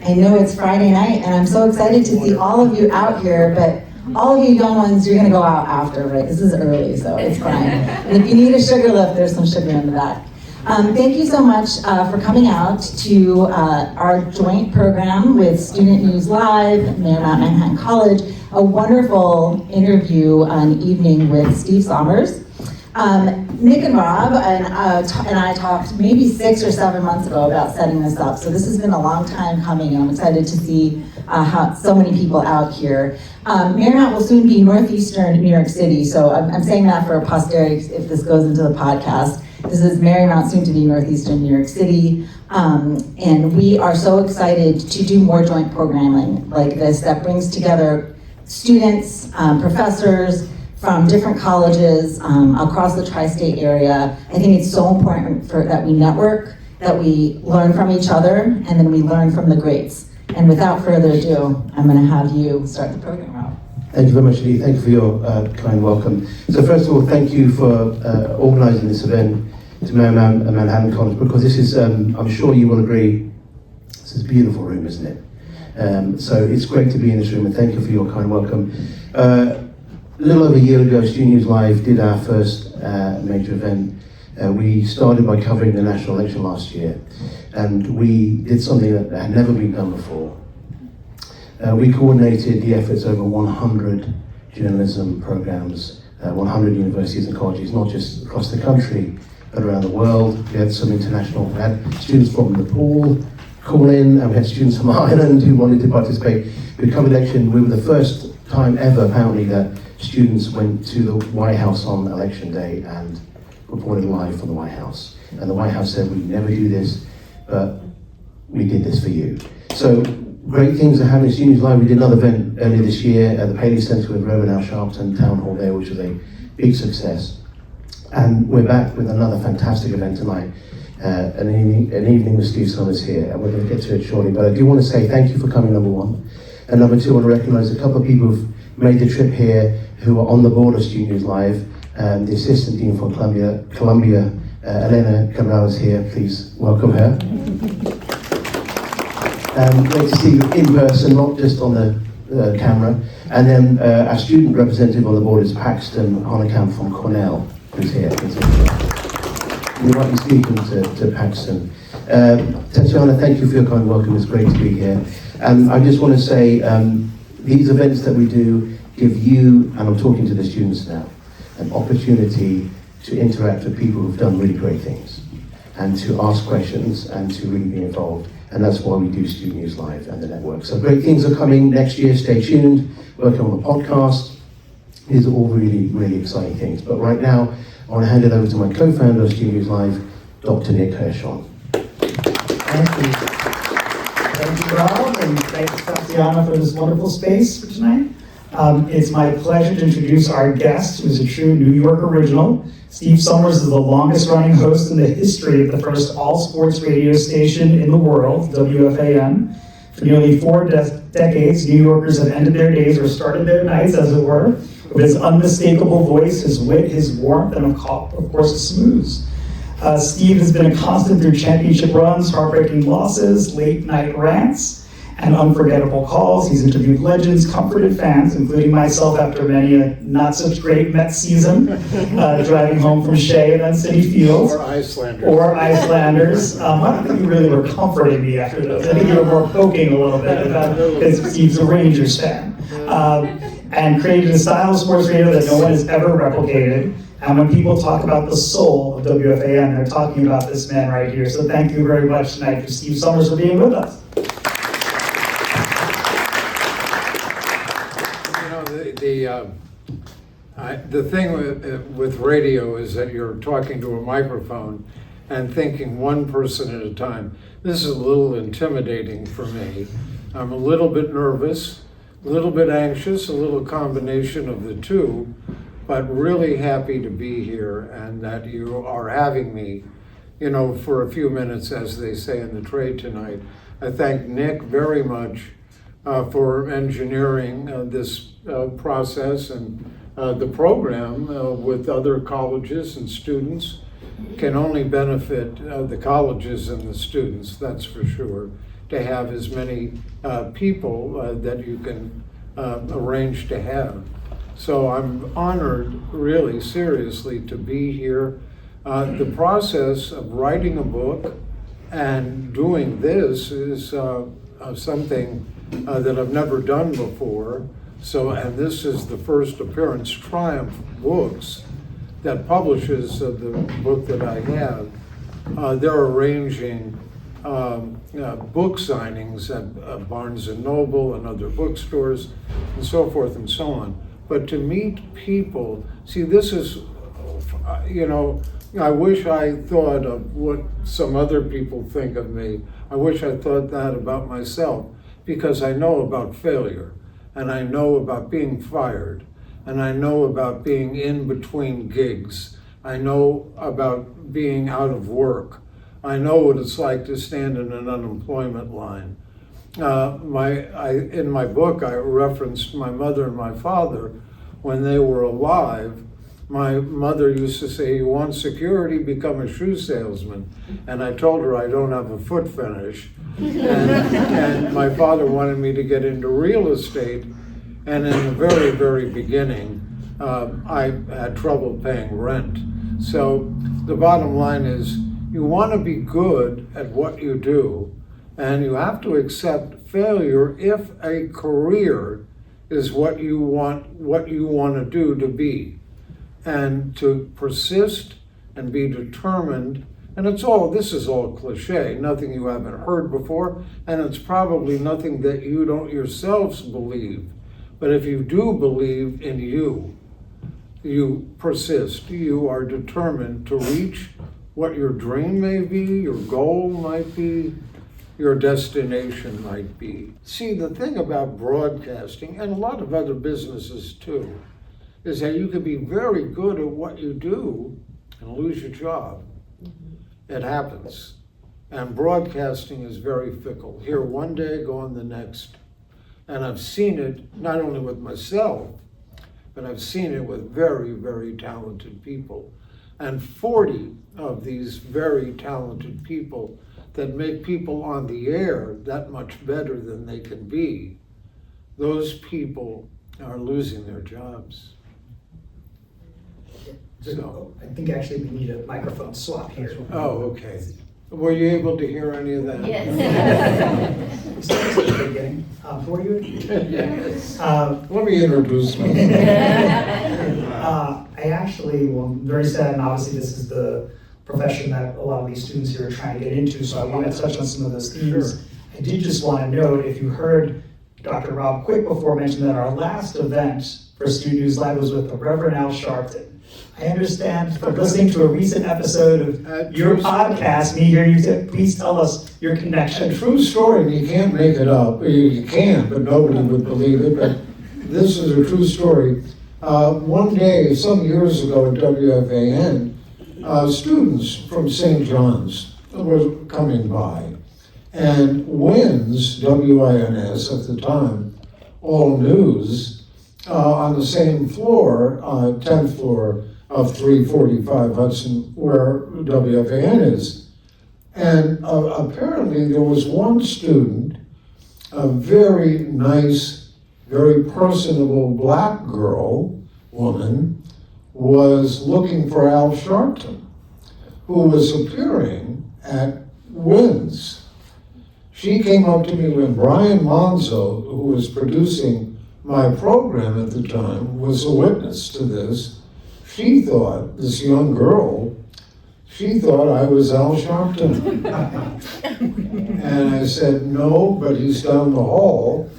I know it's Friday night, and I'm so excited to see all of you out here, but all of you young ones, you're gonna go out after, right? This is early, so it's fine. And if you need a sugar lift, there's some sugar in the back. Thank you so much for coming out to our joint program with Student News Live, Marymount Manhattan College, a wonderful interview and evening with Steve Sommers. Nick and Rob and I talked maybe 6 or 7 months ago about setting this up, so this has been a long time coming, and I'm excited to see how so many people out here. Marymount will soon be northeastern New York City, so I'm saying that for posterity if this goes into the podcast. This is Marymount, soon to be northeastern New York City, and we are so excited to do more joint programming like this that brings together students, professors, from different colleges across the tri-state area. I think it's so important that we network, that we learn from each other, and then we learn from the greats. And without further ado, I'm gonna have you start the program, Rob. Thank you very much, Lee. Thank you for your kind welcome. So first of all, thank you for organizing this event to Marymount Manhattan College, because this is, I'm sure you will agree, this is a beautiful room, isn't it? So it's great to be in this room, and thank you for your kind welcome. A little over a year ago, Student News Live did our first major event. We started by covering the national election last year, and we did something that had never been done before. We coordinated the efforts over 100 journalism programs, 100 universities and colleges, not just across the country, but around the world. We had some international, we had students from Nepal call in, and we had students from Ireland who wanted to participate. We covered election. We were the first time ever, apparently, that students went to the White House on election day and reported live from the White House. And the White House said, we never do this, but we did this for you. So great things are happening. Student News Live, we did another event earlier this year at the Paley Center with Reverend Al Sharpton Town Hall there, which was a big success. And we're back with another fantastic event tonight, an evening with Steve Sommers here, and we're going to get to it shortly. But I do want to say thank you for coming, number one. And number two, I want to recognize a couple of people who've made the trip here who are on the board of Student News Live. The Assistant Dean for Columbia, Elena Cabral is here. Please welcome her. Great to see you in person, not just on the camera. And then our student representative on the board is Paxton Honekamp from Cornell, who's here. You might be speaking to Paxton. Tatiana, thank you for your kind welcome. It's great to be here. And I just want to say, these events that we do give you, and I'm talking to the students now, an opportunity to interact with people who've done really great things, and to ask questions, and to really be involved. And that's why we do Student News Live and the network. So great things are coming next year, stay tuned, working on the podcast. These are all really, really exciting things. But right now, I want to hand it over to my co-founder of Student News Live, Dr. Nick Hirshon. Thank you. Thank you, Rob, and thanks, Tatiana, for this wonderful space for tonight. It's my pleasure to introduce our guest, who's a true New York original. Steve Sommers is the longest-running host in the history of the first all-sports radio station in the world, WFAN. For nearly 4 decades, New Yorkers have ended their days, or started their nights, as it were, with his unmistakable voice, his wit, his warmth, and of course, his smooth. Steve has been a constant through championship runs, heartbreaking losses, late-night rants, and unforgettable calls. He's interviewed legends, comforted fans, including myself after many a not-such-great Mets season, driving home from Shea and then Citi Field. Or Icelanders. I don't think you really were comforting me after those. I think you were more poking a little bit because Steve's a Rangers fan. And created a style of sports radio that no one has ever replicated. And when people talk about the soul of WFAN, they're talking about this man right here. So thank you very much tonight for Steve Sommers for being with us. The thing with radio is that you're talking to a microphone and thinking one person at a time. This is a little intimidating for me. I'm a little bit nervous, a little bit anxious, a little combination of the two, but really happy to be here and that you are having me, for a few minutes, as they say in the trade tonight. I thank Nick very much for engineering this process, and the program with other colleges and students can only benefit the colleges and the students, that's for sure. to have as many people that you can arrange to have. So I'm honored, really seriously, to be here. The process of writing a book and doing this is something that I've never done before. So, and this is the first appearance. Triumph Books that publishes the book that I have. They're arranging book signings at Barnes and Noble and other bookstores and so forth and so on. But to meet people, see, this is, I wish I thought of what some other people think of me. I wish I thought that about myself, because I know about failure, and I know about being fired, and I know about being in between gigs. I know about being out of work. I know what it's like to stand in an unemployment line. In my book, I referenced my mother and my father when they were alive. My mother used to say, "You want security, become a shoe salesman." And I told her I don't have a foot fetish. And my father wanted me to get into real estate. And in the very, very beginning, I had trouble paying rent. So the bottom line is, you want to be good at what you do, and you have to accept failure if a career is what you want to do to be, and to persist and be determined. And this is all cliche, nothing you haven't heard before, and it's probably nothing that you don't yourselves believe. But if you do believe in you, you persist, you are determined to reach what your dream may be, your goal might be, your destination might be. See, the thing about broadcasting, and a lot of other businesses too, is that you can be very good at what you do and lose your job. It happens. And broadcasting is very fickle. Here one day, gone the next. And I've seen it not only with myself, but I've seen it with very, very talented people. And 40 of these very talented people that make people on the air that much better than they can be, those people are losing their jobs. So, I think actually we need a microphone swap here. oh, okay. Were you able to hear any of that? Yes. So this is the beginning. Who are you? Yes. Uh, Let me introduce myself. I actually, well, I'm very sad, and obviously this is the profession that a lot of these students here are trying to get into, so I want to touch on some of those themes. Sure. I did just want to note, if you heard Dr. Rob Quick before mention that our last event for Student News Live was with the Reverend Al Sharpton. I understand from listening to a recent episode of your podcast, me hearing you say, please tell us your connection. A true story, and you can't make it up. You can, but nobody would believe it. But this is a true story. One day, some years ago at WFAN, students from St. John's were coming by. And WINS, W-I-N-S at the time, All News, on the same floor, 10th floor of 345 Hudson, where WFAN is. And apparently there was one student, a very nice, very personable black woman, was looking for Al Sharpton, who was appearing at WINS. She came up to me when Brian Monzo, who was producing my program at the time, was a witness to this. She thought, this young girl, she thought I was Al Sharpton. And I said, no, but he's down the hall,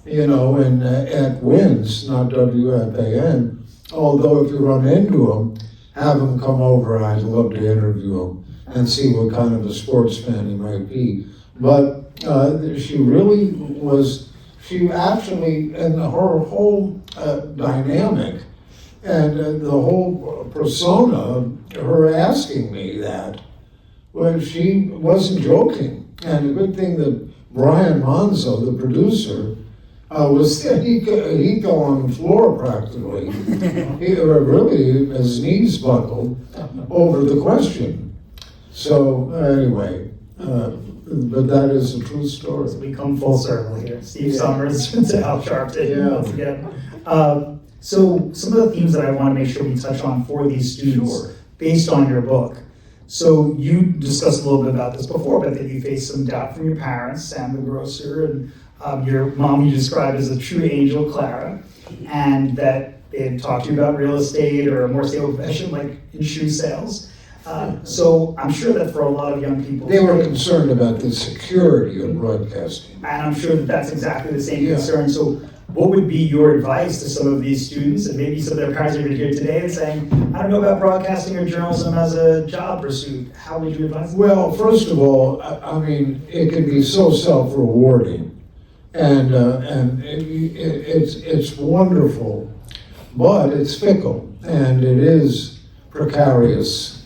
and at WINS, not WFAN. Although if you run into him, have him come over, I'd love to interview him and see what kind of a sports fan he might be. But she really was, she actually, and her whole dynamic and the whole persona, her asking me that, well, she wasn't joking. And the good thing that Brian Monzo, the producer, was he fell on the floor practically. He really, his knees buckled over the question. So anyway, but that is a true story. So we come full circle here. Steve Yeah. Summers to Al Sharpton Yeah. once again. So some of the themes that I want to make sure we touch on for these students, Sure. based on your book. So you discussed a little bit about this before, but that you faced some doubt from your parents, Sam the grocer, and your mom you described as a true angel, Clara, and that they had talked to you about real estate or a more stable profession like in shoe sales. So I'm sure that for a lot of young people, They were concerned about the security of broadcasting. and I'm sure that that's exactly the same Yeah. concern. So what would be your advice to some of these students, and maybe some of their parents are here today and saying, I don't know about broadcasting or journalism as a job pursuit. How would you advise them? Well, first of all, I mean, it can be so self-rewarding, and it's wonderful, but it's fickle, and it is precarious.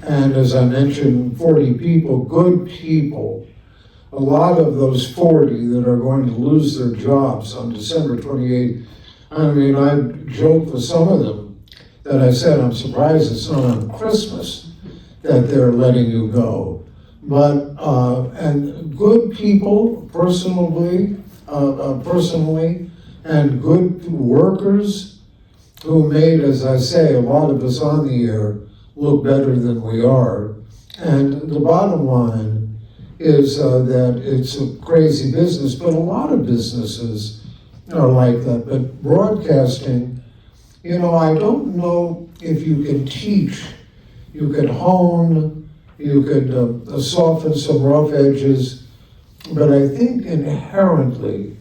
And as I mentioned, 40 people, good people, a lot of those 40 that are going to lose their jobs on December 28th. I mean, I joked with some of them that I said, I'm surprised it's not on Christmas that they're letting you go. But, and good people personally, and good workers who made, as I say, a lot of us on the air look better than we are. And the bottom line is that it's a crazy business, but a lot of businesses are like that. But broadcasting, you know, I don't know if you can teach, you can hone, you could soften some rough edges, but I think inherently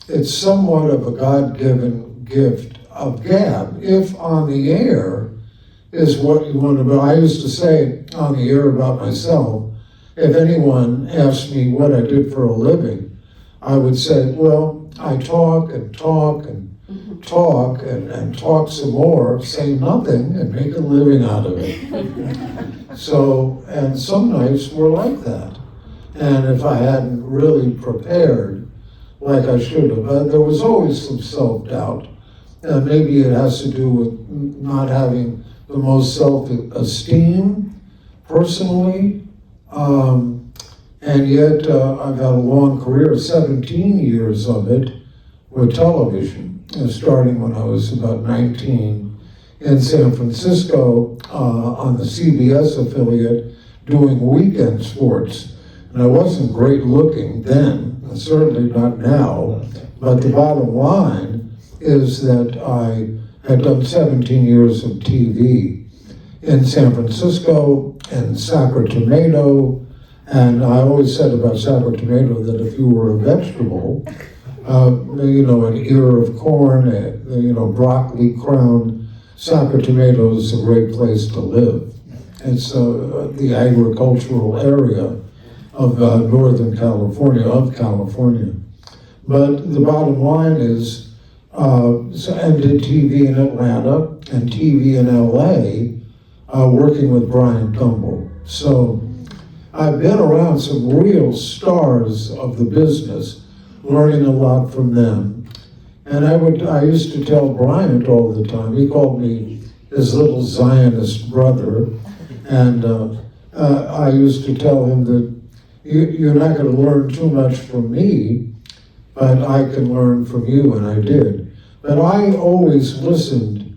it's somewhat of a God-given gift of gab. If on the air is what you want to be. I used to say on the air about myself, if anyone asked me what I did for a living, I would say, well, I talk and talk and talk and talk some more, say nothing and make a living out of it. So, and some nights were like that. And if I hadn't really prepared like I should have, there was always some self-doubt. And maybe it has to do with not having the most self-esteem personally. And yet I've had a long career, 17 years of it with television, starting when I was about 19 in San Francisco on the CBS affiliate doing weekend sports. And I wasn't great looking then, certainly not now, but the bottom line is that I had done 17 years of TV in San Francisco and Sacramento, and I always said about Sacramento that if you were a vegetable, you know, an ear of corn, you know, broccoli crown, Sacramento is a great place to live. It's the agricultural area of Northern California. But the bottom line is, so I did TV in Atlanta and TV in LA, working with Brian Gumbel. So I've been around some real stars of the business, learning a lot from them. And I used to tell Bryant all the time, he called me his little Zionist brother, and I used to tell him that you're not going to learn too much from me, but I can learn from you, and I did. But I always listened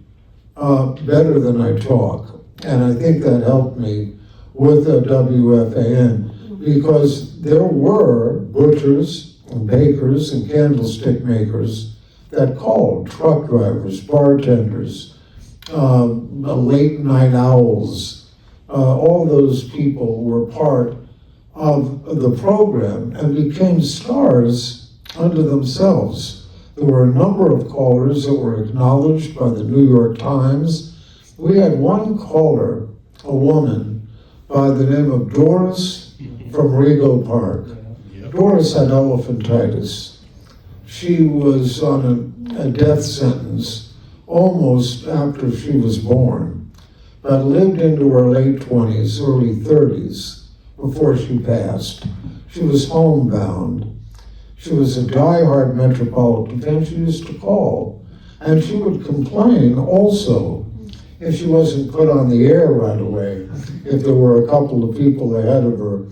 better than I talk, and I think that helped me with WFAN, because there were butchers and bakers and candlestick makers that called, truck drivers, bartenders, late night owls. All those people were part of the program and became stars unto themselves. There were a number of callers that were acknowledged by the New York Times. We had one caller, a woman, by the name of Doris from Rego Park. Doris had elephantitis. She was on a death sentence almost after she was born, but lived into her late 20s, early 30s before she passed. She was homebound. She was a diehard Metropolitan fan. She used to call, and she would complain also if she wasn't put on the air right away, if there were a couple of people ahead of her.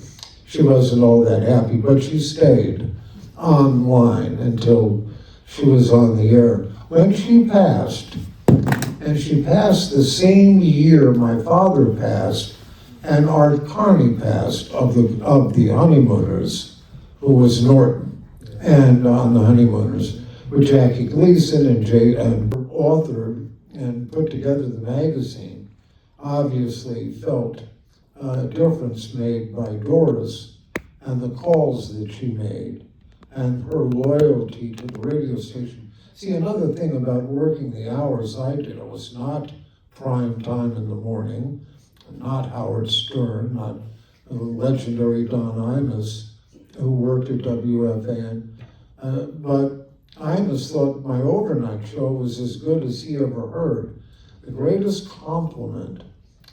she wasn't all that happy, but she stayed online until she was on the air. When she passed, and she passed the same year my father passed, and Art Carney passed of the Honeymooners, who was Norton, and on the Honeymooners, with Jackie Gleason and authored and put together the magazine, obviously felt a difference made by Doris and the calls that she made and her loyalty to the radio station. See, another thing about working the hours I did, it was not prime time in the morning, not Howard Stern, not the legendary Don Imus, who worked at WFAN, but Imus thought my overnight show was as good as he ever heard. The greatest compliment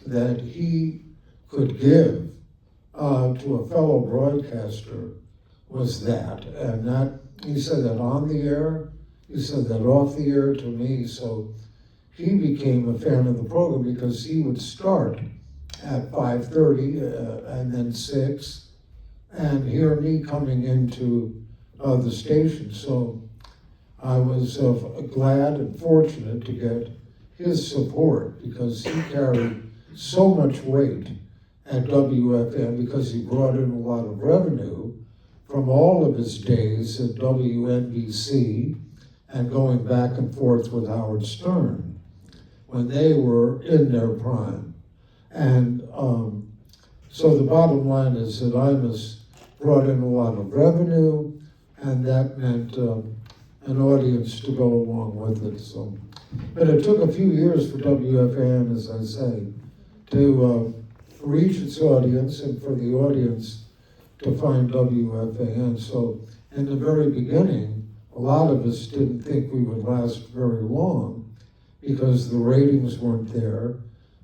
that he could give to a fellow broadcaster was that, and that he said that on the air, he said that off the air to me, so he became a fan of the program because he would start at 5:30 and then 6, and hear me coming into the station. So I was glad and fortunate to get his support because he carried so much weight at WFN because he brought in a lot of revenue from all of his days at WNBC and going back and forth with Howard Stern when they were in their prime. And so the bottom line is that Imus brought in a lot of revenue, and that meant an audience to go along with it. So, but it took a few years for WFAN, as I say, to reach its audience and for the audience to find WFAN. So in the very beginning, a lot of us didn't think we would last very long because the ratings weren't there,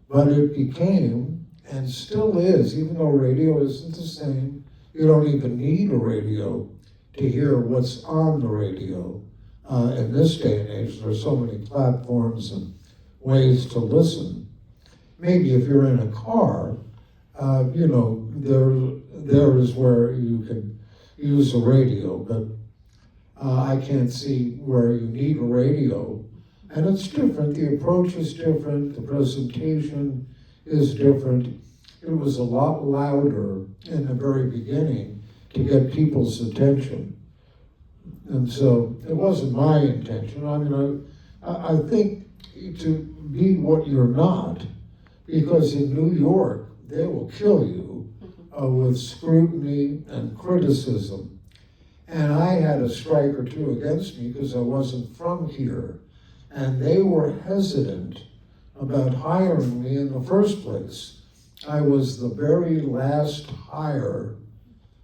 but it became, and still is, even though radio isn't the same, you don't even need a radio to hear what's on the radio. In this day and age, there are so many platforms and ways to listen. Maybe if you're in a car, there is where you can use a radio, but I can't see where you need a radio. And it's different, the approach is different, the presentation is different. It was a lot louder in the very beginning to get people's attention. And so it wasn't my intention. I mean, I think to be what you're not, because in New York, they will kill you with scrutiny and criticism. And I had a strike or two against me because I wasn't from here. And they were hesitant about hiring me in the first place. I was the very last hire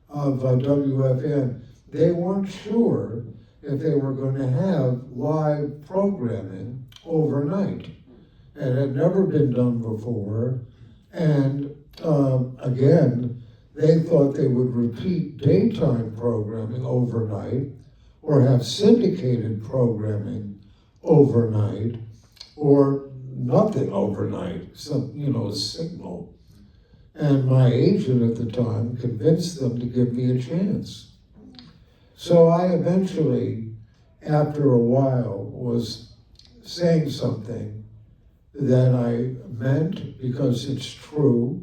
of WFN. They weren't sure if they were going to have live programming overnight. It had never been done before. And again, they thought they would repeat daytime programming overnight or have syndicated programming overnight or nothing overnight, a signal. And my agent at the time convinced them to give me a chance. So I eventually, after a while, was saying something that I meant because it's true,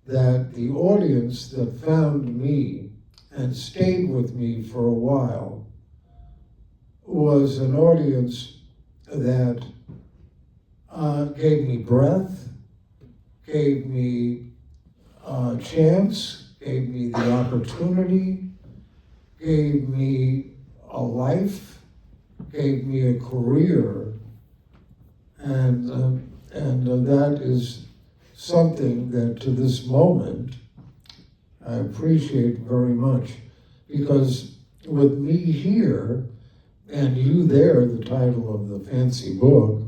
that the audience that found me and stayed with me for a while was an audience that gave me breath, gave me a chance, gave me the opportunity, gave me a life, gave me a career, and that is something that to this moment I appreciate very much, because with me here and you there, the title of the fancy book,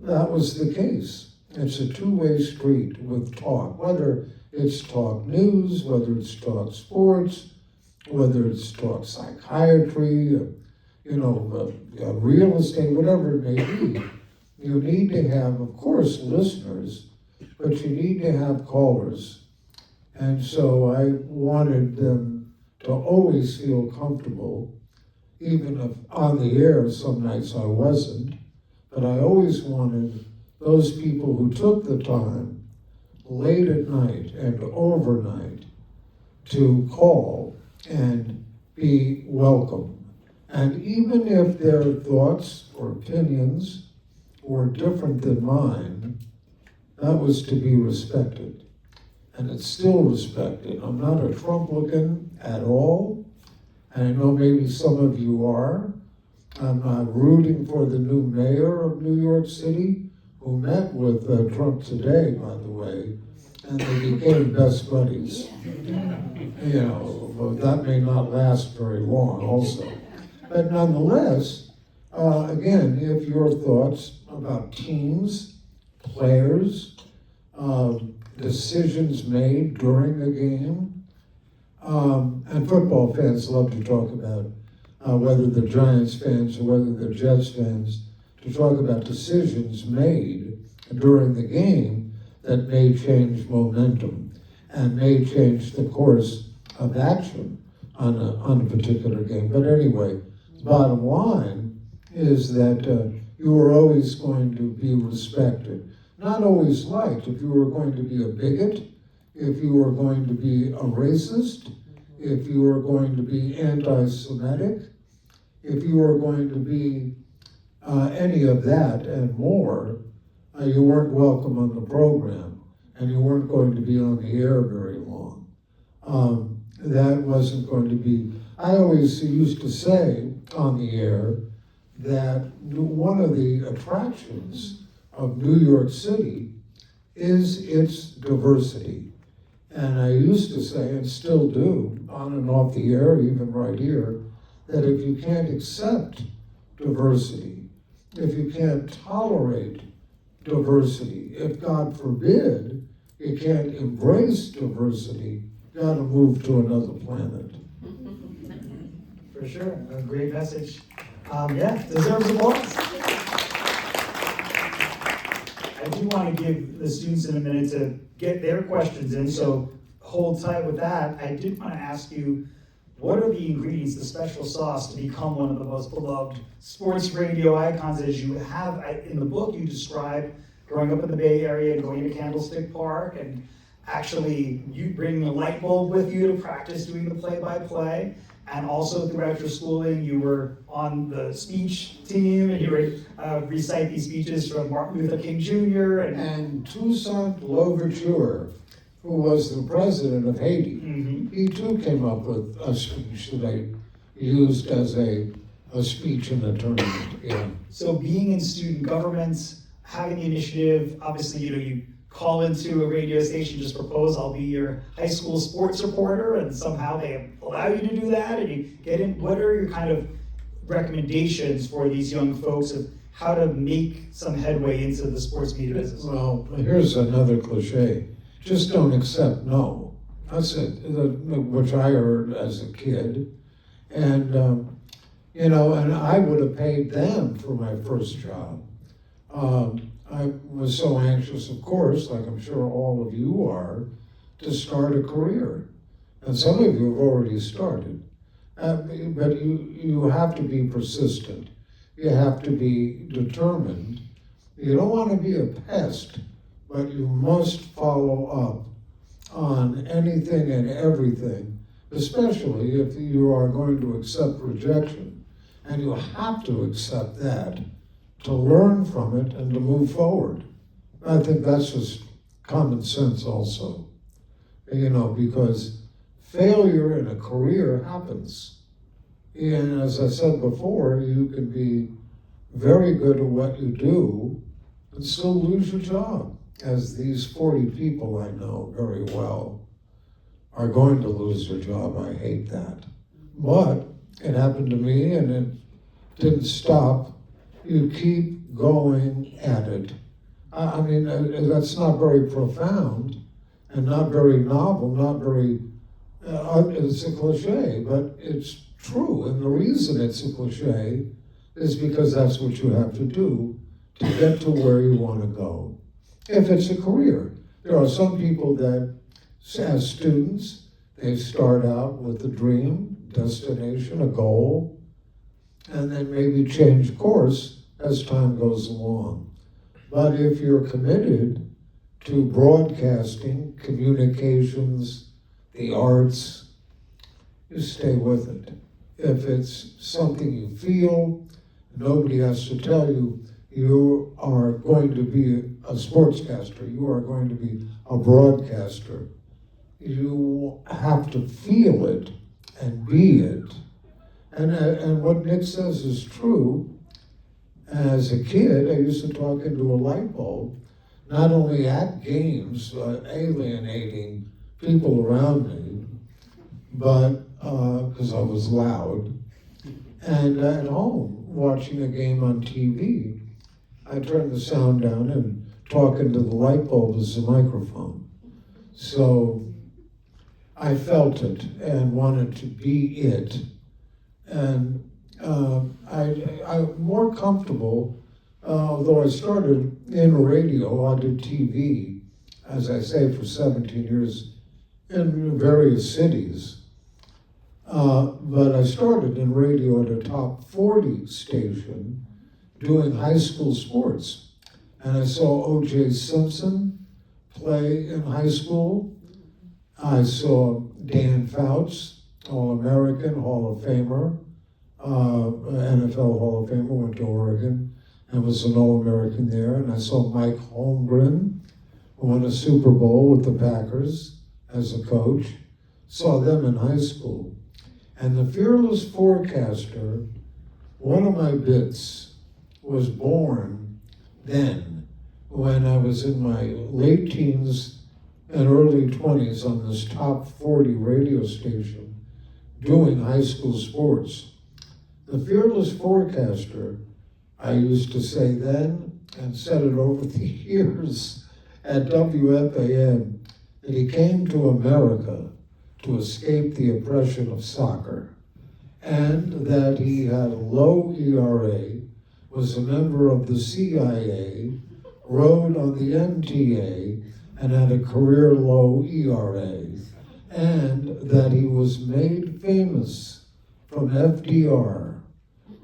that was the case. It's a two-way street with talk, whether it's talk news, whether it's talk sports, whether it's talk psychiatry, real estate, whatever it may be. You need to have, of course, listeners, but you need to have callers. And so I wanted them to always feel comfortable, even if on the air some nights I wasn't, but I always wanted those people who took the time late at night and overnight to call and be welcome. And even if their thoughts or opinions were different than mine, that was to be respected. And it's still respected. I'm not a Trump-looking at all, and I know maybe some of you are. I'm rooting for the new mayor of New York City, who met with Trump today, by the way, and they became best buddies. You know, but that may not last very long also. But nonetheless, again, if your thoughts about teams, players, decisions made during a game, and football fans love to talk about whether the Giants fans or whether the Jets fans, to talk about decisions made during the game that may change momentum and may change the course of action on a particular game. But anyway, bottom line is that you are always going to be respected. Not always liked. If you were going to be a bigot, if you were going to be a racist, if you were going to be anti-Semitic, if you were going to be any of that and more, you weren't welcome on the program, and you weren't going to be on the air very long. That wasn't going to be, I always used to say on the air that one of the attractions of New York City is its diversity. And I used to say, and still do, on and off the air, even right here, that if you can't accept diversity, if you can't tolerate diversity, if God forbid you can't embrace diversity, you gotta move to another planet. For sure, a great message. Yeah, deserves applause. I do want to give the students in a minute to get their questions in, so hold tight with that. I did want to ask you, what are the ingredients, the special sauce, to become one of the most beloved sports radio icons? As you have in the book, you describe growing up in the Bay Area, going to Candlestick Park, and actually you bringing a light bulb with you to practice doing the play-by-play. And also throughout your schooling, you were on the speech team, and you would recite these speeches from Martin Luther King Jr. And Toussaint Louverture, who was the president of Haiti, he too came up with a speech that I used as a speech in a tournament. Yeah. So being in student government, having the initiative, obviously, you call into a radio station, just propose, I'll be your high school sports reporter, and somehow they allow you to do that, and you get in. What are your kind of recommendations for these young folks of how to make some headway into the sports media business? Well, here's another cliche. Just don't accept no. That's it, which I heard as a kid. And, and I would have paid them for my first job. I was so anxious, of course, like I'm sure all of you are, to start a career. And some of you have already started. But you have to be persistent. You have to be determined. You don't want to be a pest, but you must follow up on anything and everything, especially if you are going to accept rejection. And you have to accept that to learn from it and to move forward. I think that's just common sense also, because failure in a career happens. And as I said before, you can be very good at what you do and still lose your job, as these 40 people I know very well are going to lose their job. I hate that. But it happened to me, and it didn't stop. You keep going at it. I mean, that's not very profound and not very novel, not very, it's a cliche, but it's true. And the reason it's a cliche is because that's what you have to do to get to where you want to go. If it's a career, there are some people that As students, they start out with a dream, destination, a goal, and then maybe change course as time goes along. But if you're committed to broadcasting, communications, the arts, you stay with it. If it's something you feel, nobody has to tell you, you are going to be a sportscaster, you are going to be a broadcaster. You have to feel it and be it. And what Nick says is true. As a kid, I used to talk into a light bulb, not only at games, alienating people around me, but because I was loud, and at home, watching a game on TV, I turned the sound down and talk into the light bulb as a microphone. So I felt it and wanted to be it. And I'm more comfortable, although I started in radio, I did TV, as I say, for 17 years in various cities. But I started in radio at a top 40 station doing high school sports. And I saw O.J. Simpson play in high school. I saw Dan Fouts, All-American, Hall of Famer, NFL Hall of Famer, went to Oregon and was an All-American there. And I saw Mike Holmgren, who won a Super Bowl with the Packers as a coach. Saw them in high school. And the Fearless Forecaster, one of my bits, was born then when I was in my late teens and early 20s on this top 40 radio station doing high school sports. The Fearless Forecaster, I used to say then, and said it over the years at WFAN, that he came to America to escape the oppression of soccer, and that he had a low ERA, was a member of the CIA, rode on the MTA, and had a career low ERA, and that he was made famous from FDR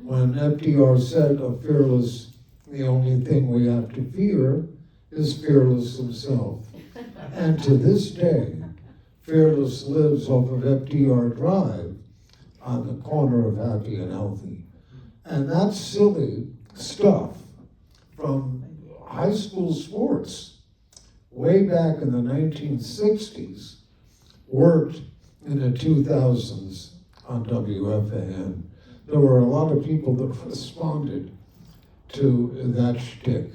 when FDR said of Fearless, the only thing we have to fear is Fearless himself. And to this day, Fearless lives off of FDR Drive on the corner of Happy and Healthy. And that silly stuff from high school sports way back in the 1960s worked in the 2000s on WFAN. There were a lot of people that responded to that shtick.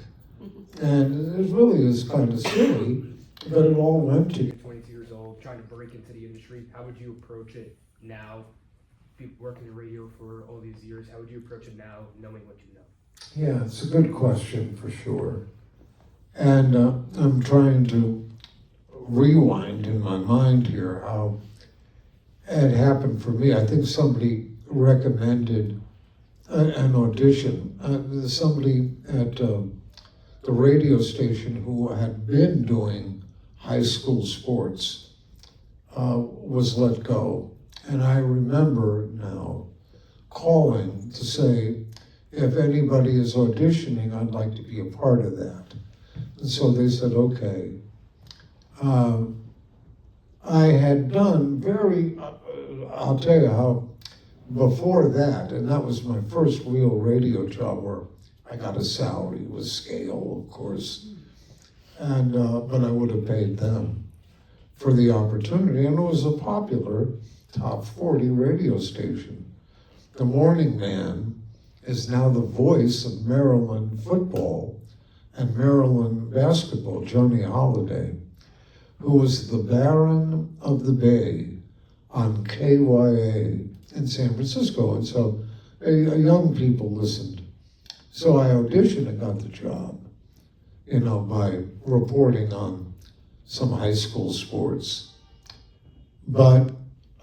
And it really is kind of silly, but it all went to 22 years old, trying to break into the industry. How would you approach it now? Working in radio for all these years, how would you approach it now, knowing what you know? Yeah, it's a good question for sure. And I'm trying to rewind in my mind here how it happened for me. I think somebody recommended an audition. Somebody at the radio station who had been doing high school sports was let go. And I remember now calling to say, if anybody is auditioning, I'd like to be a part of that. And so they said, okay. I had done I'll tell you how, before that, and that was my first real radio job where I got a salary with scale, of course, and but I would have paid them for the opportunity, and it was a popular top 40 radio station. The Morning Man is now the voice of Maryland football and Maryland basketball, Johnny Holiday, who was the Baron of the Bay on KYA in San Francisco. And so young people listened. So I auditioned and got the job, by reporting on some high school sports. But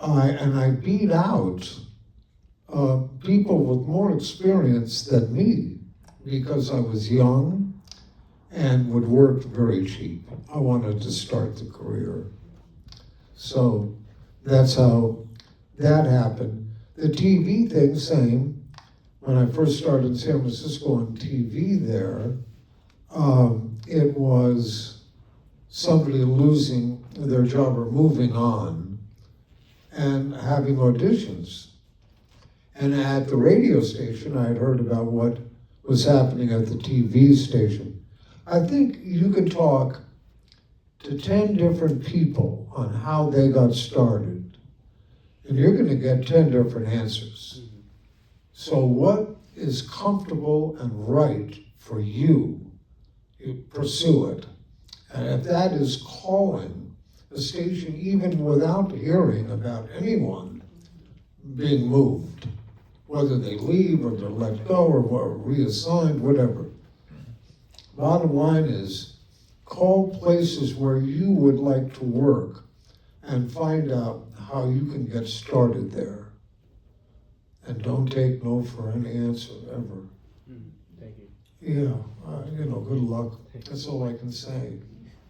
I beat out people with more experience than me because I was young and would work very cheap. I wanted to start the career. So that's how that happened. The TV thing, same. When I first started in San Francisco on TV there, it was somebody losing their job or moving on and having auditions. And at the radio station, I had heard about what was happening at the TV station. I think you could talk to 10 different people on how they got started, and you're going to get 10 different answers. So what is comfortable and right for you, you pursue it. And if that is calling the station even without hearing about anyone being moved, whether they leave or they're let go or reassigned, whatever. Bottom line is, call places where you would like to work and find out how you can get started there. And don't take no for any answer, ever. Thank you. Yeah, good luck. That's all I can say.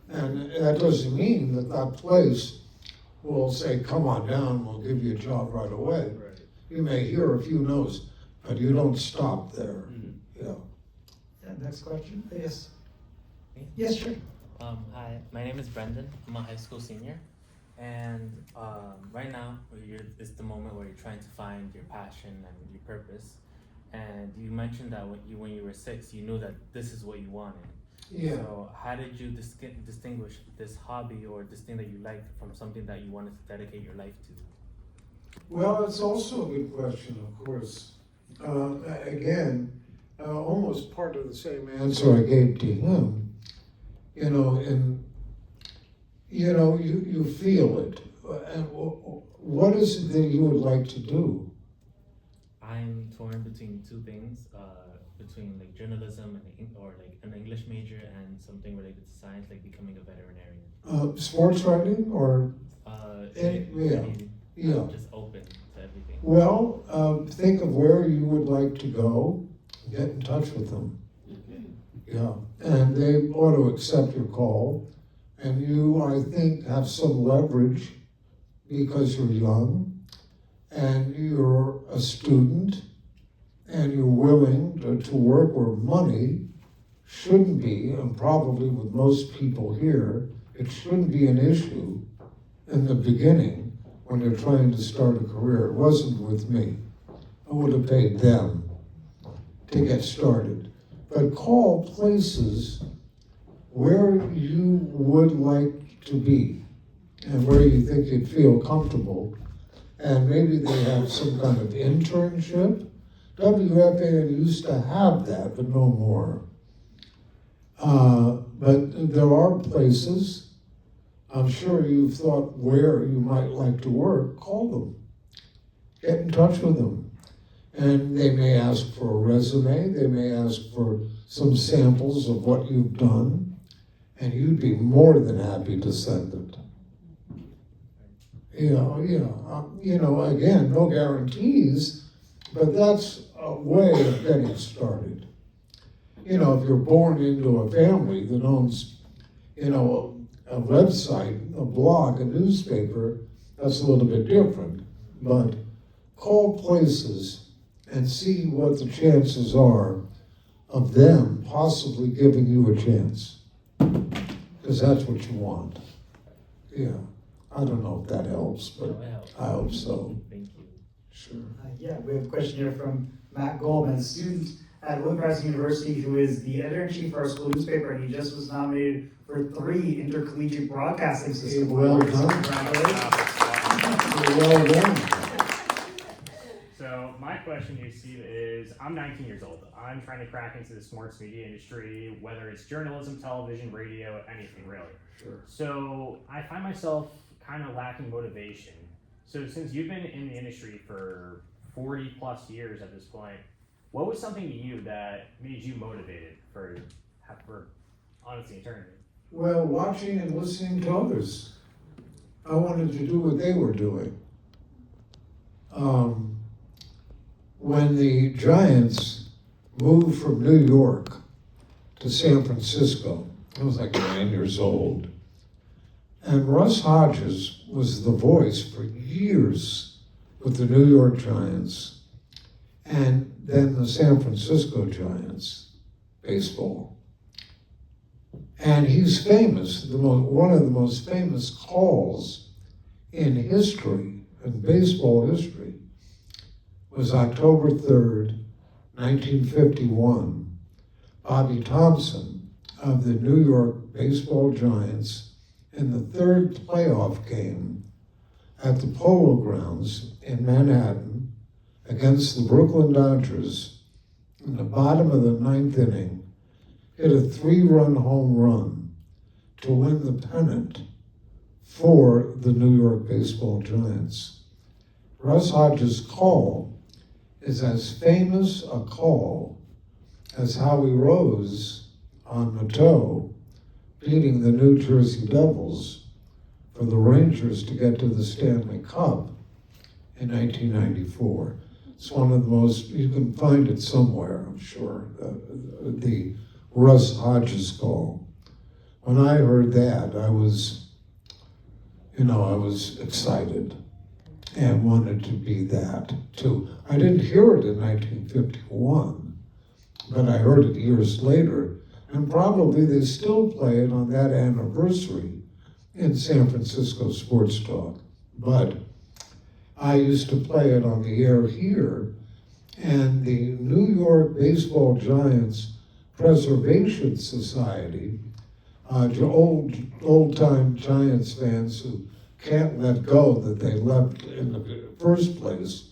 And that doesn't mean that that place will say, come on down, we'll give you a job right away. Right. You may hear a few no's, but you don't stop there. Yeah. Yeah, next question, yes. Yes, sure. Hi, my name is Brendan. I'm a high school senior, and right now it's the moment where you're trying to find your passion and your purpose. And you mentioned that when you were 6, you knew that this is what you wanted. Yeah. So how did you distinguish this hobby or this thing that you liked from something that you wanted to dedicate your life to? Well, it's also a good question, of course. Again, almost part of the same answer I gave to him. And you feel it. And what is it that you would like to do? I'm torn between two things, between like journalism or like an English major and something related to science, like becoming a veterinarian. Sports writing or? Yeah. I'm just open to everything. Well, think of where you would like to go. Get in touch with them. Yeah, and they ought to accept your call. And you, I think, have some leverage because you're young and you're a student and you're willing to work where money shouldn't be, and probably with most people here, it shouldn't be an issue in the beginning when you're trying to start a career. It wasn't with me. I would have paid them to get started. But call places where you would like to be and where you think you'd feel comfortable. And maybe they have some kind of internship. WFAN used to have that, but no more. But there are places, I'm sure you've thought where you might like to work. Call them. Get in touch with them. And they may ask for a resume, they may ask for some samples of what you've done, and you'd be more than happy to send it. Again, no guarantees, but that's a way of getting started. If you're born into a family that owns, a website, a blog, a newspaper, that's a little bit different. But call places and see what the chances are of them possibly giving you a chance. Because that's what you want. Yeah. I don't know if that helps, but I hope so. Thank you. Sure. Yeah, we have a question here from Matt Goldman, a student at William University who is the editor-in-chief for our school newspaper, and he just was nominated for 3 intercollegiate broadcasting system Well awards. done. Congratulations. Well done. So my question to you, Steve, is I'm 19 years old. I'm trying to crack into the sports media industry, whether it's journalism, television, radio, anything really. Sure. So I find myself kind of lacking motivation. So since you've been in the industry for 40 plus years at this point, what was something to you that made you motivated for honestly eternity? Well, watching and listening to others. I wanted to do what they were doing. When the Giants moved from New York to San Francisco, I was like 9 years old. And Russ Hodges was the voice for years with the New York Giants and then the San Francisco Giants, baseball. And he's famous, one of the most famous calls in history, in baseball history, was October 3rd, 1951. Bobby Thompson of the New York Baseball Giants in the third playoff game at the Polo Grounds in Manhattan against the Brooklyn Dodgers in the bottom of the ninth inning, hit a 3-run home run to win the pennant for the New York Baseball Giants. Russ Hodges' call is as famous a call as Howie Rose on Mateau beating the New Jersey Devils for the Rangers to get to the Stanley Cup in 1994. It's one of the most, you can find it somewhere, I'm sure, the Russ Hodges call. When I heard that, I was excited and wanted to be that too. I didn't hear it in 1951, but I heard it years later, and probably they still play it on that anniversary in San Francisco Sports Talk. But I used to play it on the air here, and the New York Baseball Giants Preservation Society, old-time Giants fans who can't let go that they left in the first place,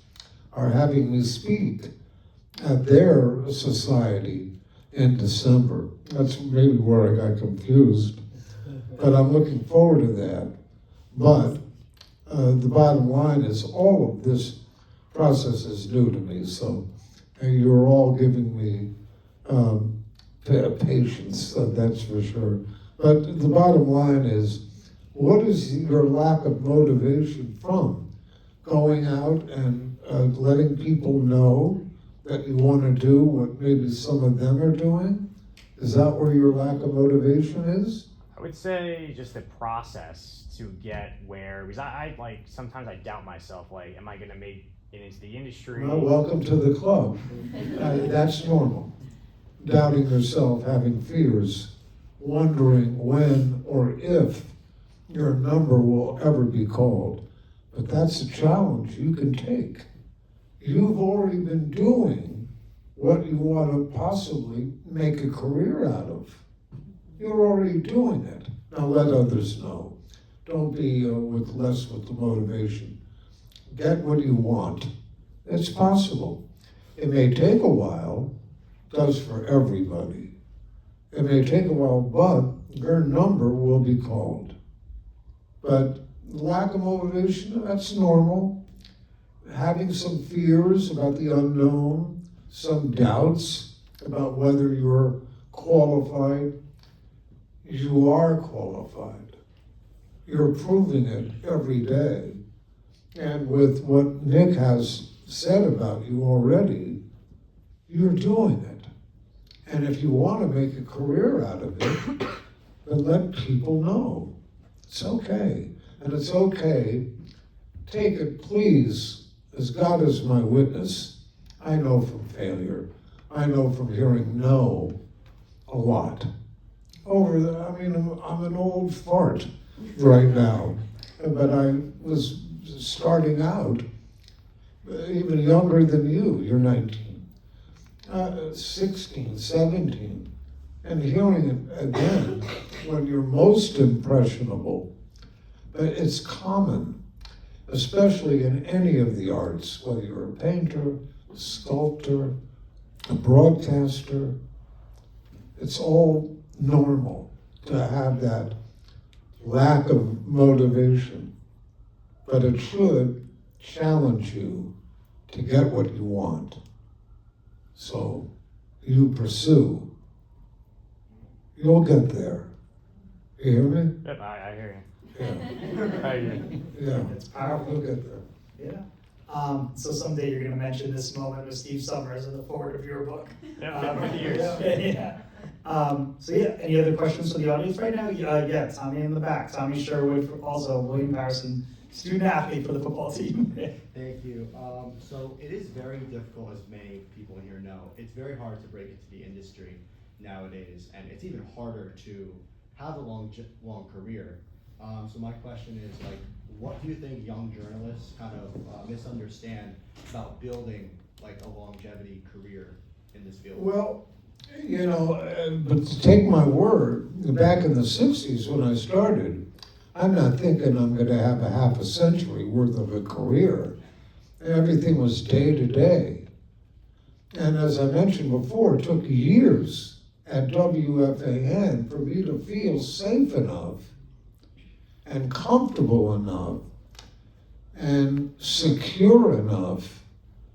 are having me speak at their society in December. That's maybe where I got confused, but I'm looking forward to that. But the bottom line is all of this process is new to me, so you're all giving me patience, that's for sure. But the bottom line is, what is your lack of motivation from going out and letting people know that you want to do what maybe some of them are doing? Is that where your lack of motivation is? I would say just the process to get where, because I like, sometimes I doubt myself, like, am I gonna make it into the industry? Well, welcome to the club. That's normal. Doubting yourself, having fears, wondering when or if your number will ever be called. But that's a challenge you can take. You've already been doing what you want to possibly make a career out of. You're already doing it. Now let others know. Don't be with the motivation. Get what you want. It's possible. It may take a while, does for everybody. It may take a while, but your number will be called. But lack of motivation, that's normal. Having some fears about the unknown, some doubts about whether you're qualified. You are qualified. You're proving it every day. And with what Nick has said about you already, you're doing it. And if you want to make a career out of it, then let people know. It's okay. And it's okay. Take it, please, as God is my witness. I know from failure. I know from hearing no a lot. I'm an old fart right now. But I was starting out even younger than you. You're 19. 16, 17, and hearing it again when you're most impressionable. But it's common, especially in any of the arts, whether you're a painter, a sculptor, a broadcaster. It's all normal to have that lack of motivation, but it should challenge you to get what you want. So you pursue. You'll get there. You hear me? Yep, I hear Yeah. you. I hear you. Yeah. It's powerful. You'll get there. Yeah. So someday you're going to mention this moment with Steve Summers in the forward of your book. Yep, 50 years. Yeah. So yeah, any other questions from the audience right now? Yeah, Tommy in the back. Tommy Sherwood, also William Patterson, student athlete for the football team. Thank you. So it is very difficult, as many people here know. It's very hard to break into the industry nowadays, and it's even harder to have a long career. So my question is, like, what do you think young journalists kind of misunderstand about building like a longevity career in this field? Well, you know, but to take my word, back in the 60s when I started, I'm not thinking I'm going to have a half a century worth of a career. Everything was day to day. And as I mentioned before, it took years at WFAN for me to feel safe enough and comfortable enough and secure enough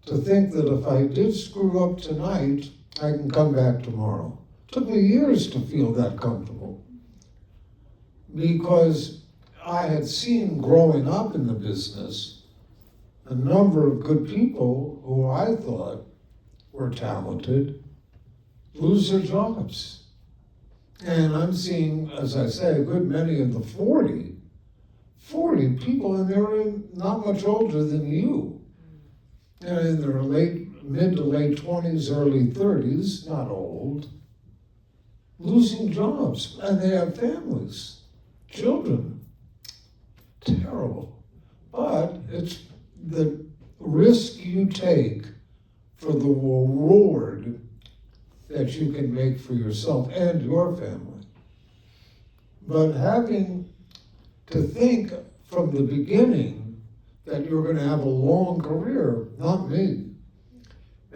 to think that if I did screw up tonight, I can come back tomorrow. It took me years to feel that comfortable because I had seen growing up in the business a number of good people who I thought were talented lose their jobs. And I'm seeing, as I say, a good many of the 40 people, and they're not much older than you. And in their mid to late 20s, early 30s, not old, losing jobs, and they have families, children. Terrible. But it's the risk you take for the reward that you can make for yourself and your family. But having to think from the beginning that you're going to have a long career, not me.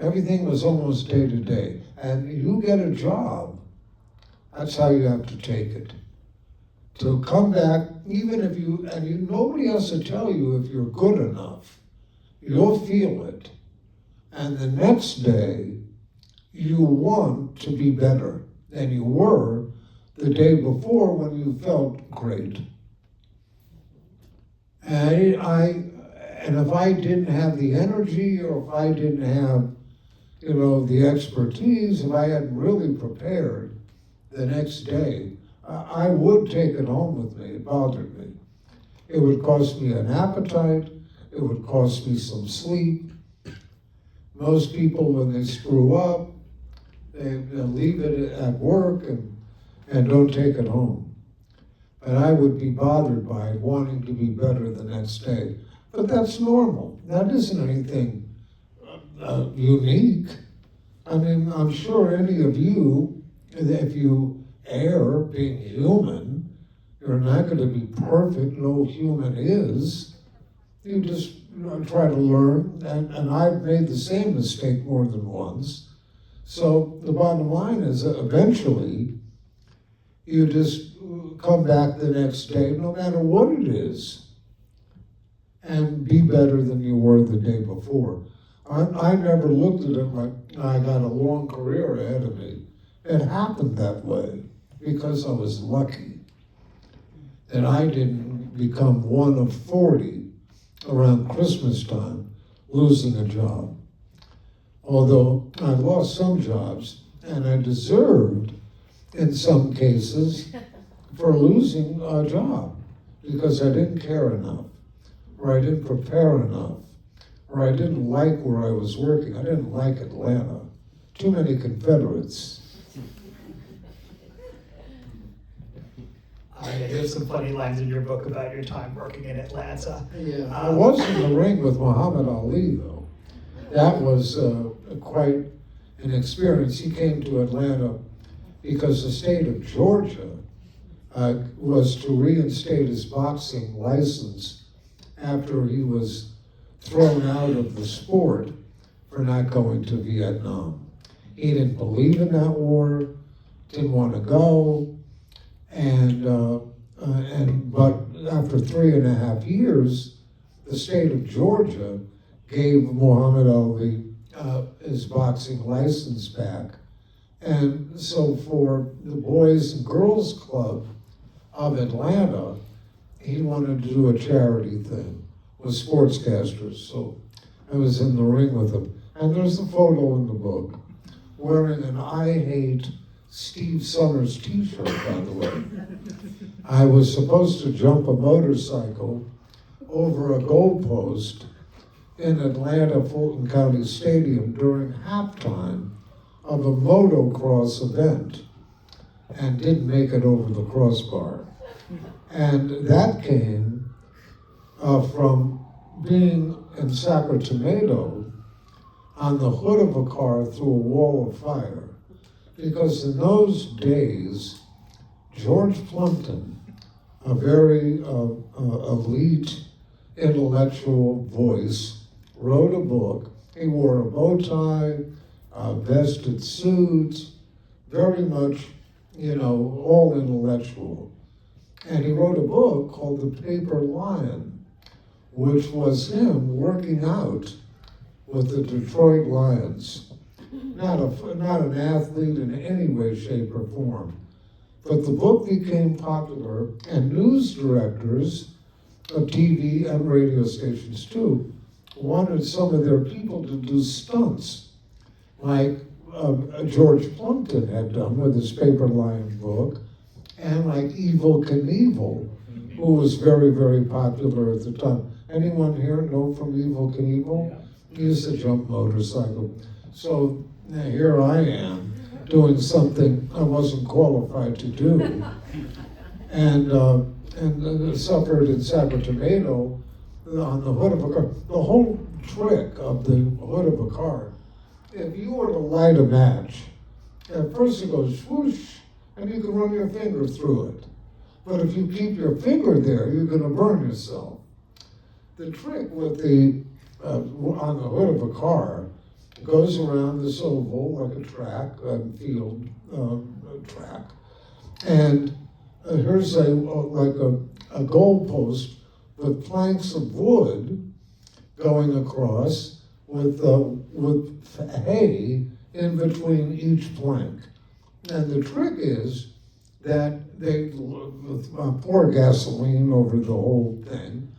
Everything was almost day to day. And you get a job, that's how you have to take it. To come back, even if nobody has to tell you if you're good enough. You'll feel it. And the next day, you want to be better than you were the day before when you felt great. And if I didn't have the energy, or if I didn't have, the expertise, if I hadn't really prepared the next day, I would take it home with me. It bothered me. It would cost me an appetite. It would cost me some sleep. Most people, when they screw up, they leave it at work and don't take it home. But I would be bothered by it, wanting to be better the next day. But that's normal. That isn't anything unique. I mean, I'm sure any of you, if you err being human, you're not going to be perfect, no human is. You just try to learn, and I've made the same mistake more than once. So the bottom line is that eventually you just come back the next day, no matter what it is, and be better than you were the day before. I never looked at it like I got a long career ahead of me. It happened that way because I was lucky that I didn't become one of 40 around Christmas time losing a job. Although I lost some jobs, and I deserved, in some cases, for losing a job because I didn't care enough, or I didn't prepare enough, or I didn't like where I was working. I didn't like Atlanta. Too many Confederates. There's some funny lines in your book about your time working in Atlanta. Yeah, I was in the ring with Muhammad Ali, though. That was quite an experience. He came to Atlanta because the state of Georgia was to reinstate his boxing license after he was thrown out of the sport for not going to Vietnam. He didn't believe in that war, didn't want to go, but after 3.5 years, the state of Georgia gave Muhammad Ali his boxing license back. And so for the Boys and Girls Club of Atlanta, he wanted to do a charity thing with sportscasters. So I was in the ring with him. And there's a photo in the book wearing an I Hate Steve Summers t-shirt, by the way. I was supposed to jump a motorcycle over a goalpost in Atlanta Fulton County Stadium during halftime of a motocross event and didn't make it over the crossbar. And that came from being in Sacramento on the hood of a car through a wall of fire. Because in those days, George Plimpton, a very elite intellectual voice, wrote a book. He wore a bow tie, vested suits, very much, all intellectual. And he wrote a book called The Paper Lion, which was him working out with the Detroit Lions. Not an athlete in any way, shape, or form. But the book became popular, and news directors of TV and radio stations too wanted some of their people to do stunts, like George Plimpton had done with his Paper Lion book, and like Evel Knievel, who was very, very popular at the time. Anyone here know from Evel Knievel? He used to jump motorcycle. So now here I am doing something I wasn't qualified to do, and suffered in Sacramento on the hood of a car. The whole trick of the hood of a car, if you were to light a match, at first it goes whoosh, and you can run your finger through it. But if you keep your finger there, you're going to burn yourself. The trick with on the hood of a car, goes around this oval like a track, a field track, and here's like a goalpost with planks of wood going across with hay in between each plank. And the trick is that they pour gasoline over the whole thing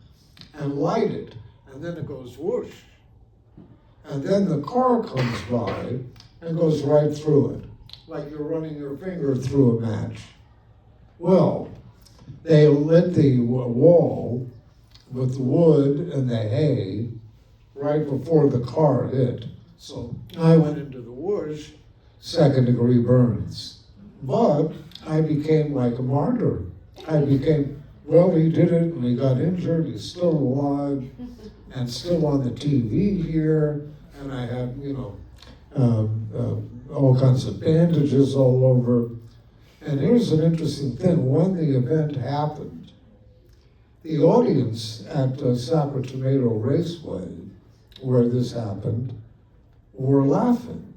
and light it, and then it goes whoosh. And then the car comes by and goes right through it, like you're running your finger through a match. Well, they lit the wall with the wood and the hay right before the car hit. So I went into the whoosh, 2nd-degree burns. But I became like a martyr. He did it and he got injured, he's still alive and still on the TV here. And I had, all kinds of bandages all over. And here's an interesting thing. When the event happened, the audience at Sacramento Raceway, where this happened, were laughing.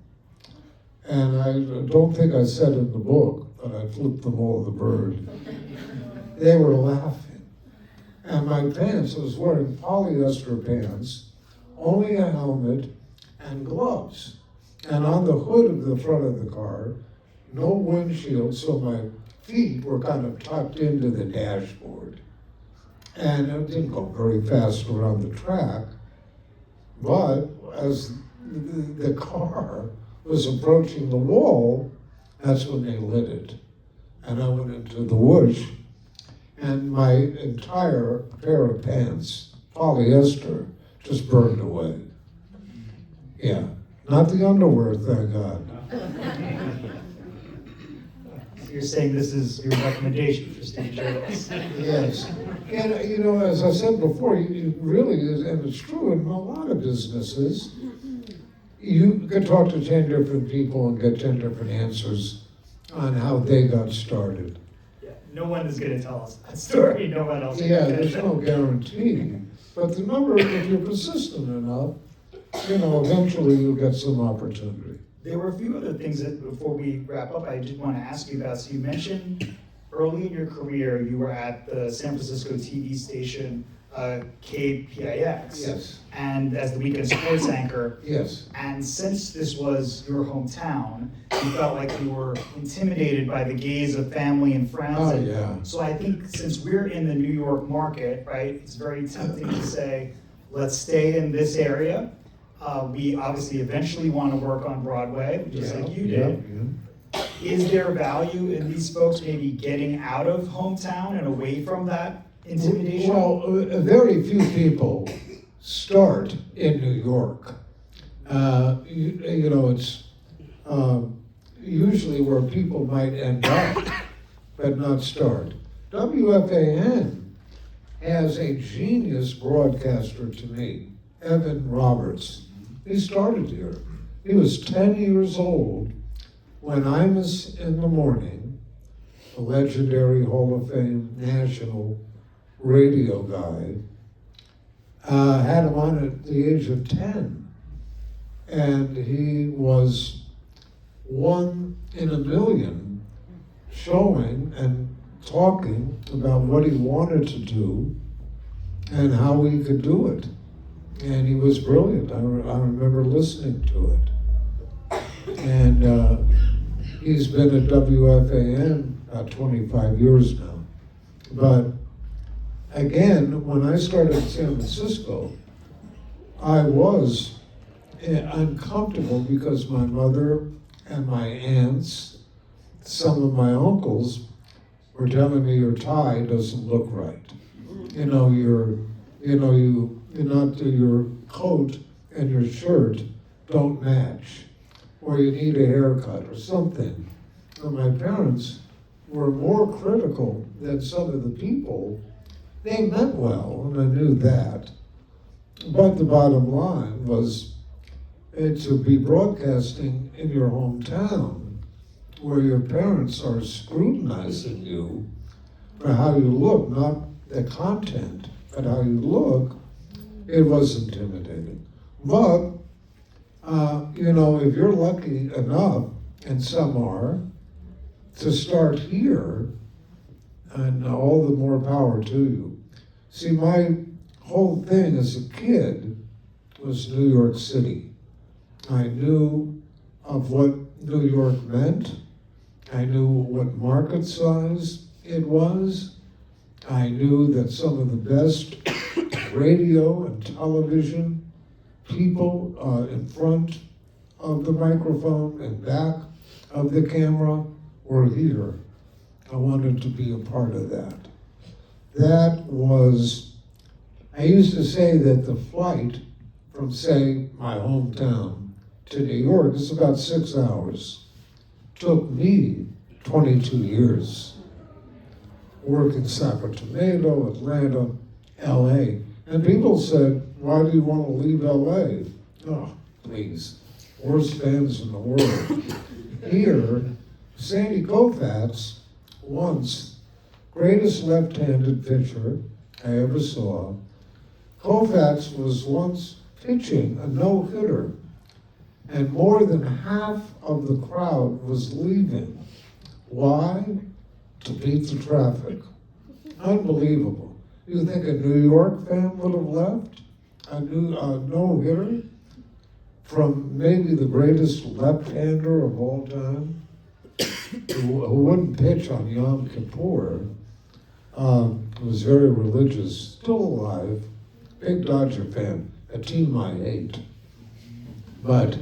And I don't think I said in the book, but I flipped them all the bird. They were laughing. And my pants, I was wearing polyester pants, only a helmet, and gloves. And on the hood of the front of the car, no windshield, so my feet were kind of tucked into the dashboard. And it didn't go very fast around the track, but as the car was approaching the wall, that's when they lit it. And I went into the whoosh, and my entire pair of pants, polyester, just burned away. Yeah, not the underwear, thank God. So you're saying this is your recommendation for stage journalists? Yes, and as I said before, it really is, and it's true in a lot of businesses. You could talk to 10 different people and get 10 different answers on how they got started. Yeah, no one is going to tell us that story. No one else. Yeah, there's no guarantee. But the number, if you're persistent enough, eventually you'll get some opportunity. There were a few other things that, before we wrap up, I did want to ask you about. So you mentioned early in your career, you were at the San Francisco TV station KPIX. Yes. And as the weekend sports anchor. Yes. And since this was your hometown, you felt like you were intimidated by the gaze of family and friends. Oh, yeah. So I think since we're in the New York market, right, it's very tempting to say, let's stay in this area. We obviously eventually want to work on Broadway, just like you did. Yeah. is there value in these folks maybe getting out of hometown and away from that intimidation? Well, very few people start in New York. You know, it's usually where people might end up, but not start. WFAN has a genius broadcaster to me, Evan Roberts. He started here. He was 10 years old when I was in the morning, a legendary Hall of Fame national radio guy, had him on at the age of 10. And he was 1 in a million showing and talking about what he wanted to do and how he could do it. And he was brilliant. I remember listening to it. And he's been at WFAN about 25 years now. But again, when I started in San Francisco, I was uncomfortable because my mother and my aunts, some of my uncles, were telling me your tie doesn't look right. You know, your coat and your shirt don't match, or you need a haircut or something. And my parents were more critical than some of the people. They meant well, and I knew that. But the bottom line was to be broadcasting in your hometown where your parents are scrutinizing you for how you look, not the content, but how you look. It was intimidating. But, you know, if you're lucky enough, and some are, to start here, and all the more power to you. See, my whole thing as a kid was New York City. I knew of what New York meant. I knew what market size it was. I knew that some of the best radio and television people in front of the microphone and back of the camera were here. I wanted to be a part of that. That was, I used to say that the flight from, say, my hometown to New York is about 6 hours. Took me 22 years. Work in Sacramento, Atlanta, LA. And people said, why do you want to leave LA? Oh, please. Worst fans in the world. Here, Sandy Koufax, once, greatest left-handed pitcher I ever saw. Koufax was once pitching a no-hitter, and more than half of the crowd was leaving. Why? To beat the traffic. Unbelievable. You think a New York fan would have left? A no-hitter from maybe the greatest left-hander of all time, who wouldn't pitch on Yom Kippur, was very religious, still alive, big Dodger fan, a team I hate. But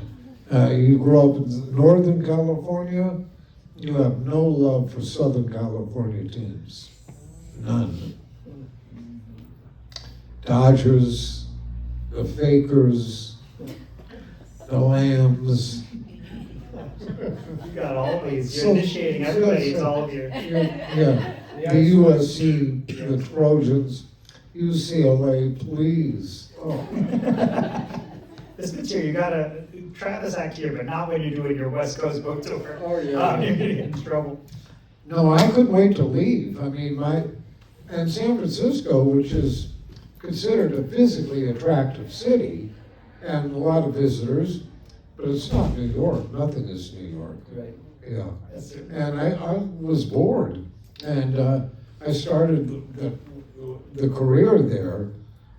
you grow up in Northern California, you have no love for Southern California teams. None. Dodgers, the Fakers, the Lambs. You got all these. You're initiating everybody. It's all of you. Yeah. The USC, the Trojans, UCLA, please. Oh. This material, you gotta try this act here, but not when you're doing your West Coast book tour. Oh, yeah. You're gonna get in trouble. No, I couldn't wait to leave. I mean, and San Francisco, which is considered a physically attractive city, and a lot of visitors, but it's not New York. Nothing is New York. Right. Yeah. And I was bored, and I started the career there,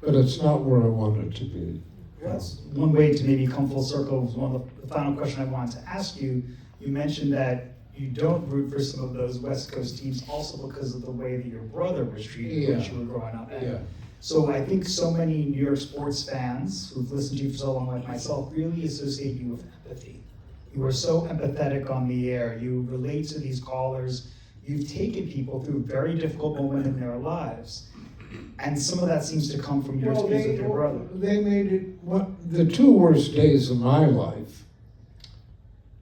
but it's not where I wanted to be. That's one way to maybe come full circle. Was one of the final question I wanted to ask you. You mentioned that you don't root for some of those West Coast teams also because of the way that your brother was treated when you were growing up. Yeah. So I think so many New York sports fans who've listened to you for so long, like myself, really associate you with empathy. You are so empathetic on the air. You relate to these callers. You've taken people through a very difficult moment in their lives. And some of that seems to come from your experience with your brother. They made it, the two worst days of my life,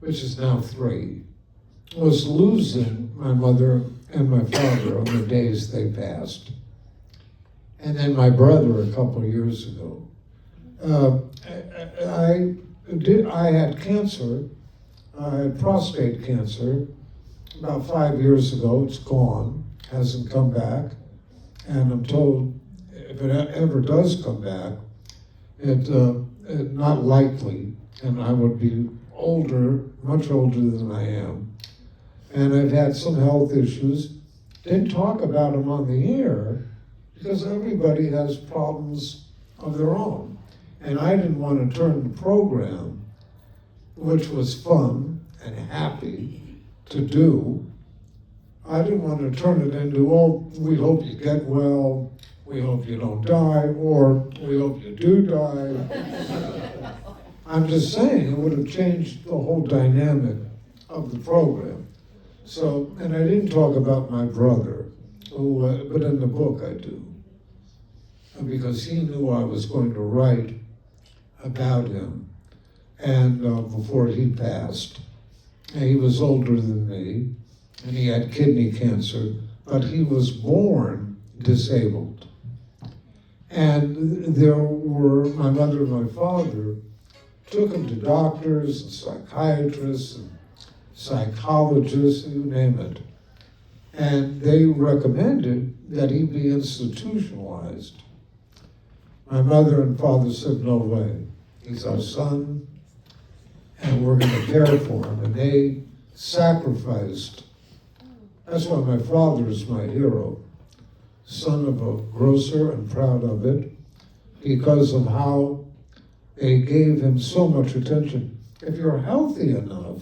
which is now 3, was losing my mother and my father on the days they passed. And then my brother a couple of years ago. I had cancer. I had prostate cancer about 5 years ago. It's gone, hasn't come back. And I'm told if it ever does come back, it's not likely, and I would be older, much older than I am. And I've had some health issues. Didn't talk about them on the air because everybody has problems of their own. And I didn't want to turn the program, which was fun and happy to do, I didn't want to turn it into, oh, we hope you get well, we hope you don't die, or we hope you do die. I'm just saying, it would have changed the whole dynamic of the program. So, and I didn't talk about my brother, who, but in the book I do. Because he knew I was going to write about him, and before he passed. And he was older than me, and he had kidney cancer, but he was born disabled. And there were, my mother and my father took him to doctors and psychiatrists and psychologists, you name it. And they recommended that he be institutionalized. My mother and father said, no way. He's our son, and we're going to care for him. And they sacrificed. That's why my father is my hero. Son of a grocer and proud of it, because of how they gave him so much attention. If you're healthy enough,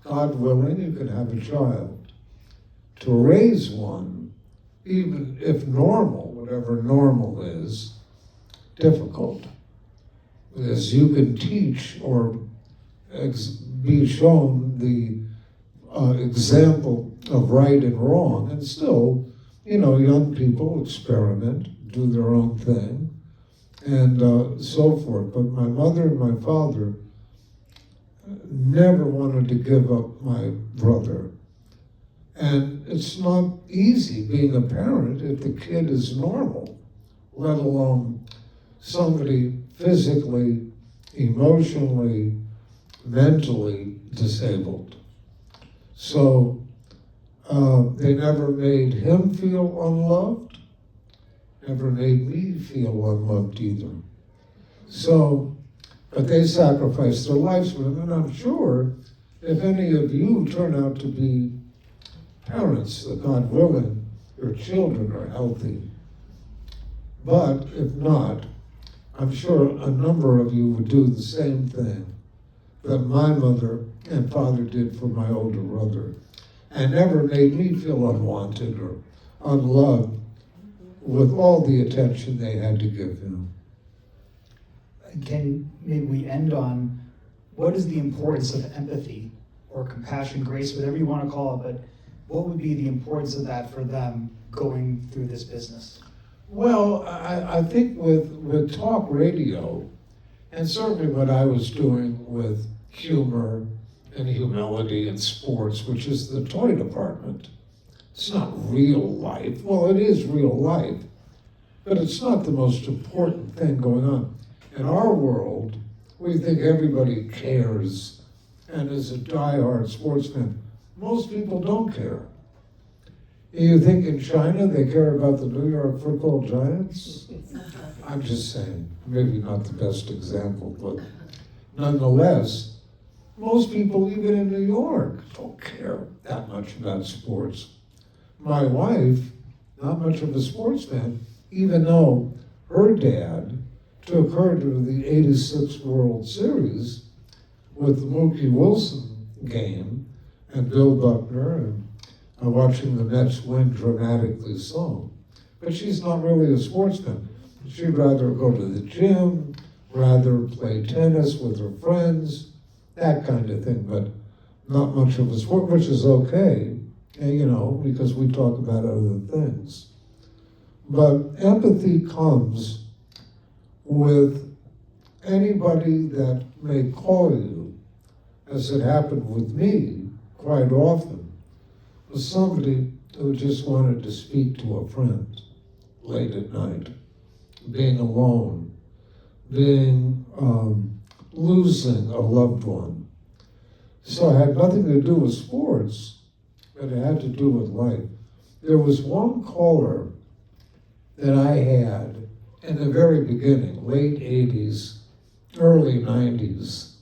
God willing, you can have a child. To raise one, even if normal, whatever normal is, difficult. Because you can teach or be shown the example of right and wrong, and still, young people experiment, do their own thing, and so forth. But my mother and my father never wanted to give up my brother. And it's not easy being a parent if the kid is normal, let alone somebody physically, emotionally, mentally disabled. So they never made him feel unloved, never made me feel unloved either. So, but they sacrificed their lives for him, and I'm sure if any of you turn out to be parents, that God willing, your children are healthy. But if not, I'm sure a number of you would do the same thing that my mother and father did for my older brother, and never made me feel unwanted or unloved with all the attention they had to give him. Can maybe we end on what is the importance of empathy or compassion, grace, whatever you want to call it, but what would be the importance of that for them going through this business? Well, I think with talk radio, and certainly what I was doing with humor and humility and sports, which is the toy department, it's not real life. Well, it is real life, but it's not the most important thing going on. In our world, we think everybody cares and is a diehard sports fan. Most people don't care. You think in China they care about the New York football Giants? I'm just saying, maybe not the best example, but nonetheless, most people, even in New York, don't care that much about sports. My wife, not much of a sports fan, even though her dad took her to the '86 World Series with the Mookie Wilson game and Bill Buckner and watching the Mets win dramatically so. But she's not really a sports fan. She'd rather go to the gym, rather play tennis with her friends. that kind of thing, but not much of a sport, which is okay, you know, because we talk about other things. But empathy comes with anybody that may call you, as it happened with me quite often, was somebody who just wanted to speak to a friend late at night, being alone, being losing a loved one. So it had nothing to do with sports, but it had to do with life. There was one caller that I had in the very beginning, late 80s, early 90s,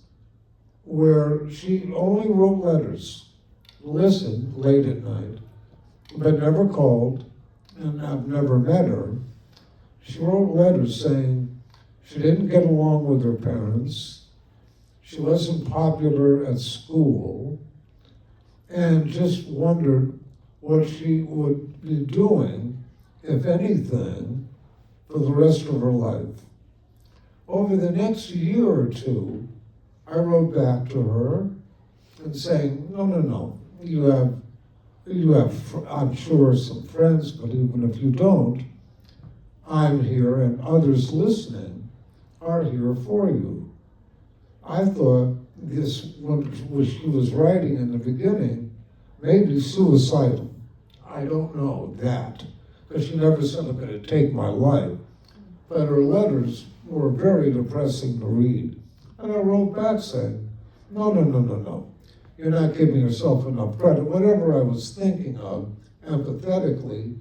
where she only wrote letters, listened late at night, but never called, and I've never met her. She wrote letters saying she didn't get along with her parents, she wasn't popular at school, and just wondered what she would be doing, if anything, for the rest of her life. Over the next year or two, I wrote back to her and saying, no, you have, I'm sure, some friends, but even if you don't, I'm here and others listening are here for you. I thought this, what she was writing in the beginning, may be suicidal. I don't know that, because she never said, I'm going to take my life. But her letters were very depressing to read. And I wrote back saying, no. You're not giving yourself enough credit. Whatever I was thinking of, empathetically,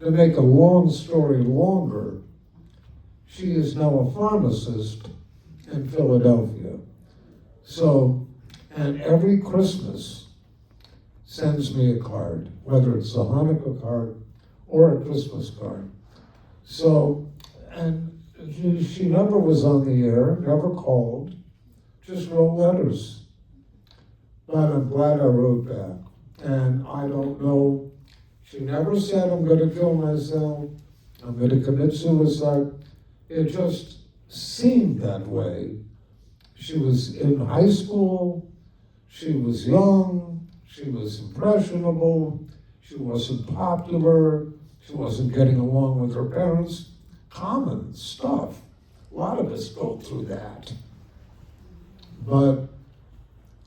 to make a long story longer, she is now a pharmacist in Philadelphia. So, and every Christmas sends me a card, whether it's a Hanukkah card or a Christmas card. So, and she never was on the air, never called, just wrote letters. But I'm glad I wrote back. And I don't know, she never said, I'm going to kill myself, I'm going to commit suicide. It just seemed that way. She was in high school, she was young, she was impressionable, she wasn't popular, she wasn't getting along with her parents. Common stuff. A lot of us go through that. But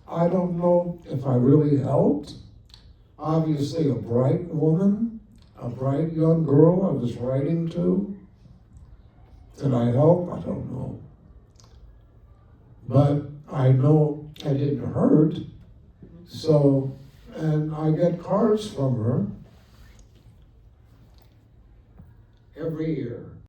I don't know if I really helped. Obviously, a bright woman, a bright young girl I was writing to. Did I help? I don't know. But I know I didn't hurt. So, and I get cards from her every year.